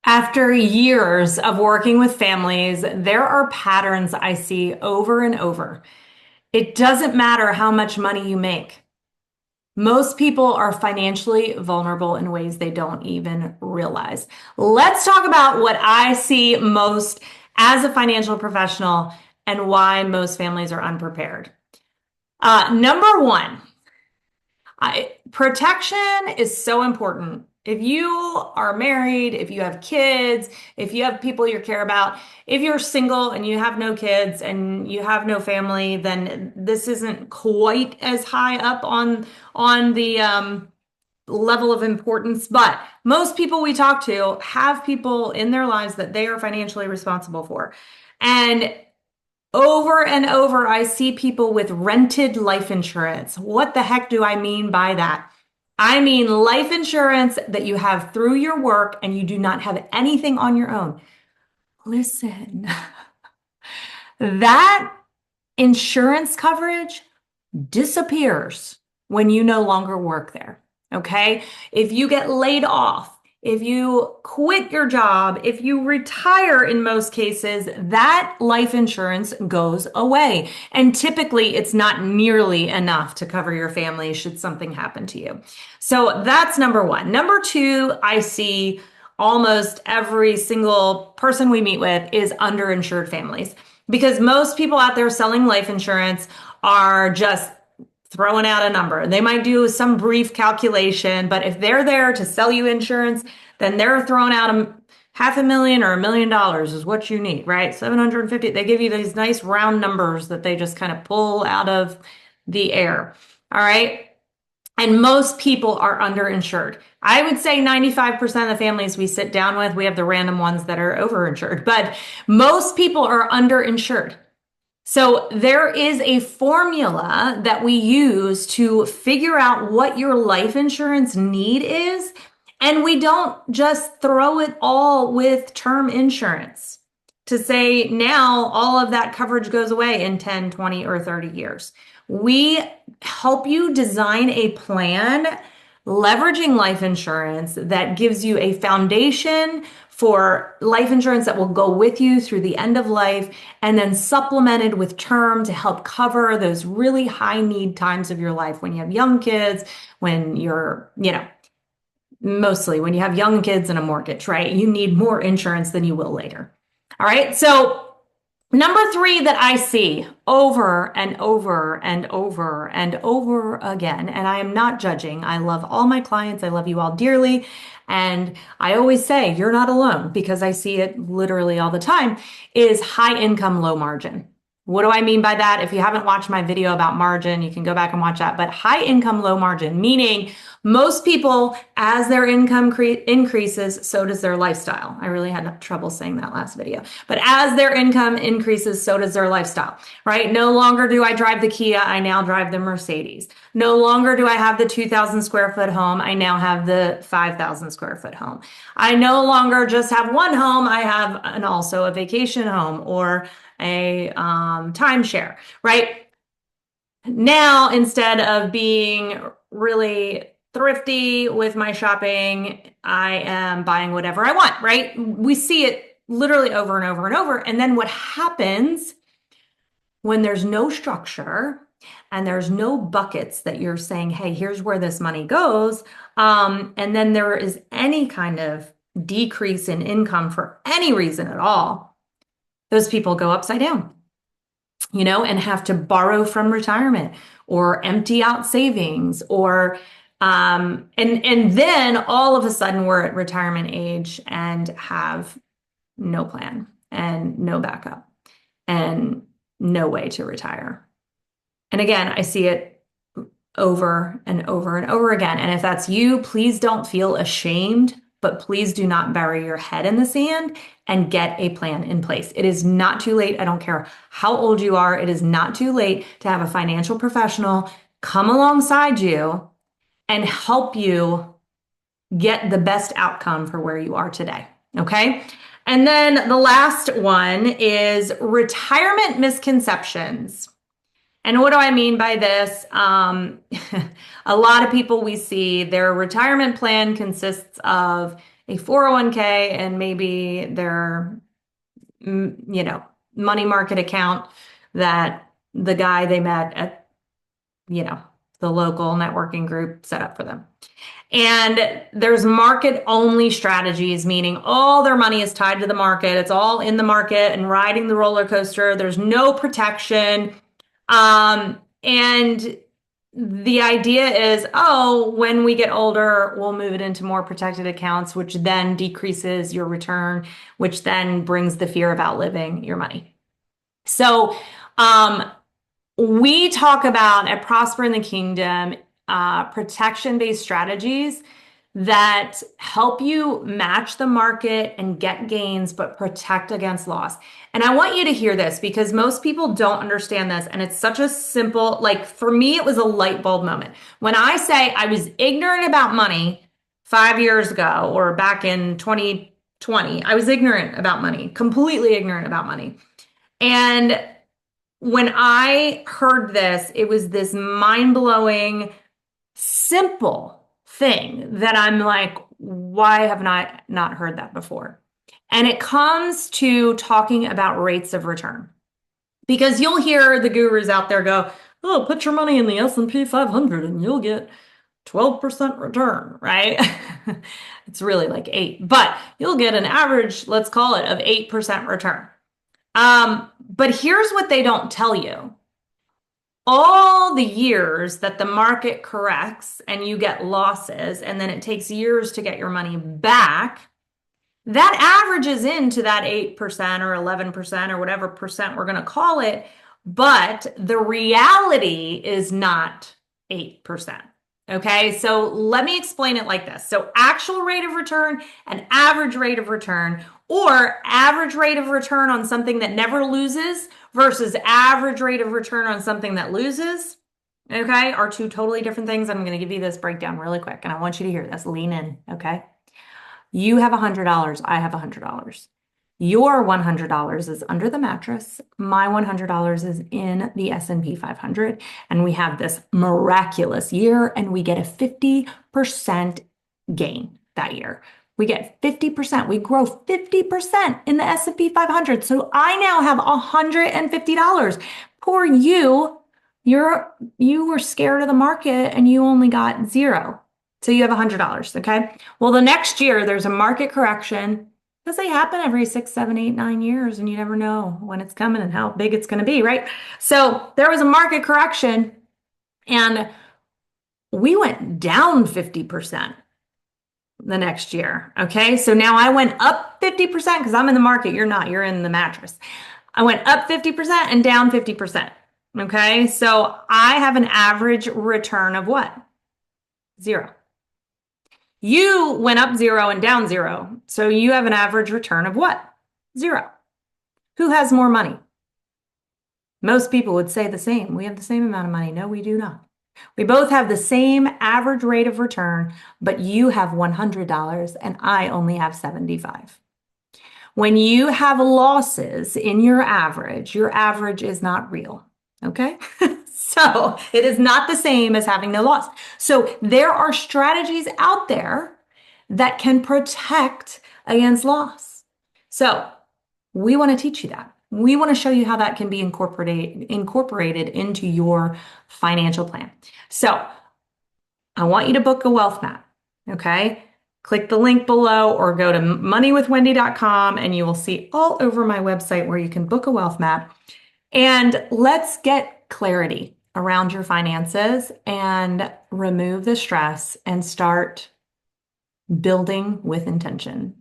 After years of working with families, there are patterns I see over and over. It doesn't matter how much money you make. Most people are financially vulnerable in ways they don't even realize. Let's talk about what I see most as a financial professional and why most families are unprepared. Number one, protection is so important. If you are married, if you have kids, if you have people you care about, if you're single and you have no kids and you have no family, then this isn't quite as high up on the level of importance. But most people we talk to have people in their lives that they are financially responsible for. And over and over, I see people with rented life insurance. What the heck do I mean by that? I mean life insurance that you have through your work and you do not have anything on your own. Listen, that insurance coverage disappears when you no longer work there. Okay. If you get laid off, if you quit your job, if you retire in most cases, that life insurance goes away. And typically it's not nearly enough to cover your family should something happen to you. So that's number one. Number two, I see almost every single person we meet with is underinsured families because most people out there selling life insurance are just throwing out a number. They might do some brief calculation, but if they're there to sell you insurance, then they're throwing out a $500,000 or $1 million is what you need, right? 750. They give you these nice round numbers that they just kind of pull out of the air. All right. And most people are underinsured. I would say 95% of the families we sit down with, we have the random ones that are overinsured, but most people are underinsured. So there is a formula that we use to figure out what your life insurance need is. And we don't just throw it all with term insurance to say now all of that coverage goes away in 10, 20, or 30 years. We help you design a plan leveraging life insurance that gives you a foundation for life insurance that will go with you through the end of life and then supplemented with term to help cover those really high need times of your life when you have young kids, when you're, mostly when you have young kids and a mortgage, right? You need more insurance than you will later. All right. So number three that I see over and over and over and over again, and I am not judging. I love all my clients. I love you all dearly. And I always say you're not alone because I see it literally all the time, is high income, low margin. What do I mean by that? If you haven't watched my video about margin, you can go back and watch that. But high income, low margin, meaning most people, as their income increases, so does their lifestyle. I really had trouble saying that last video. But as their income increases, so does their lifestyle, right? No longer do I drive the Kia, I now drive the Mercedes. No longer do I have the 2,000 square foot home, I now have the 5,000 square foot home. I no longer just have one home, I have also a vacation home or a timeshare, right? Now, instead of being really thrifty with my shopping, I am buying whatever I want, right? We see it literally over and over and over. And then what happens when there's no structure and there's no buckets that you're saying, hey, here's where this money goes, and then there is any kind of decrease in income for any reason at all, those people go upside down, and have to borrow from retirement or empty out savings or and then all of a sudden we're at retirement age and have no plan and no backup and no way to retire. And again, I see it over and over and over again. And if that's you, please don't feel ashamed, but please do not bury your head in the sand and get a plan in place. It is not too late. I don't care how old you are. It is not too late to have a financial professional come alongside you and help you get the best outcome for where you are today. Okay. And then the last one is retirement misconceptions. And what do I mean by this? A lot of people we see, their retirement plan consists of a 401k and maybe their, you know, money market account that the guy they met at, you know, the local networking group set up for them. And there's market only strategies, meaning all their money is tied to the market. It's all in the market and riding the roller coaster. There's no protection. And the idea is, oh, when we get older, we'll move it into more protected accounts, which then decreases your return, which then brings the fear of outliving your money. So, we talk about at Prosper in the Kingdom, protection-based strategies that help you match the market and get gains, but protect against loss. And I want you to hear this because most people don't understand this. And it's such a simple, like for me, it was a light bulb moment. When I say I was ignorant about money 5 years ago or back in 2020, I was ignorant about money, completely ignorant about money. And when I heard this, it was this mind-blowing, simple thing that I'm like, why have I not heard that before? And it comes to talking about rates of return. Because you'll hear the gurus out there go, oh, put your money in the S&P 500 and you'll get 12% return, right? It's really like 8, but you'll get an average, let's call it, of 8% return. But here's what they don't tell you. All the years that the market corrects and you get losses, and then it takes years to get your money back, that averages into that 8% or 11% or whatever percent we're going to call it. But the reality is not 8%. Okay, so let me explain it like this. So actual rate of return and average rate of return, or average rate of return on something that never loses versus average rate of return on something that loses, okay, are two totally different things. I'm going to give you this breakdown really quick, and I want you to hear this. Lean in, okay? You have $100. I have $100. Your $100 is under the mattress. My $100 is in the S&P 500. And we have this miraculous year and we get a 50% gain that year. We get 50%. We grow 50% in the S&P 500. So I now have $150. Poor you. You were scared of the market and you only got zero. So you have $100, okay? Well, the next year there's a market correction because they happen every 6, 7, 8, 9 years, and you never know when it's coming and how big it's going to be, right? So there was a market correction, and we went down 50% the next year, okay? So now I went up 50% because I'm in the market. You're not. You're in the mattress. I went up 50% and down 50%, okay? So I have an average return of what? 0. You went up 0 and down 0. So you have an average return of what? 0. Who has more money? Most people would say the same. We have the same amount of money. No, we do not. We both have the same average rate of return, but you have $100 and I only have 75. When you have losses in your average is not real. Okay? So it is not the same as having no loss. So there are strategies out there that can protect against loss. So we want to teach you that. We want to show you how that can be incorporated into your financial plan. So I want you to book a wealth map. Okay? Click the link below or go to moneywithwendy.com and you will see all over my website where you can book a wealth map. And let's get clarity around your finances and remove the stress and start building with intention.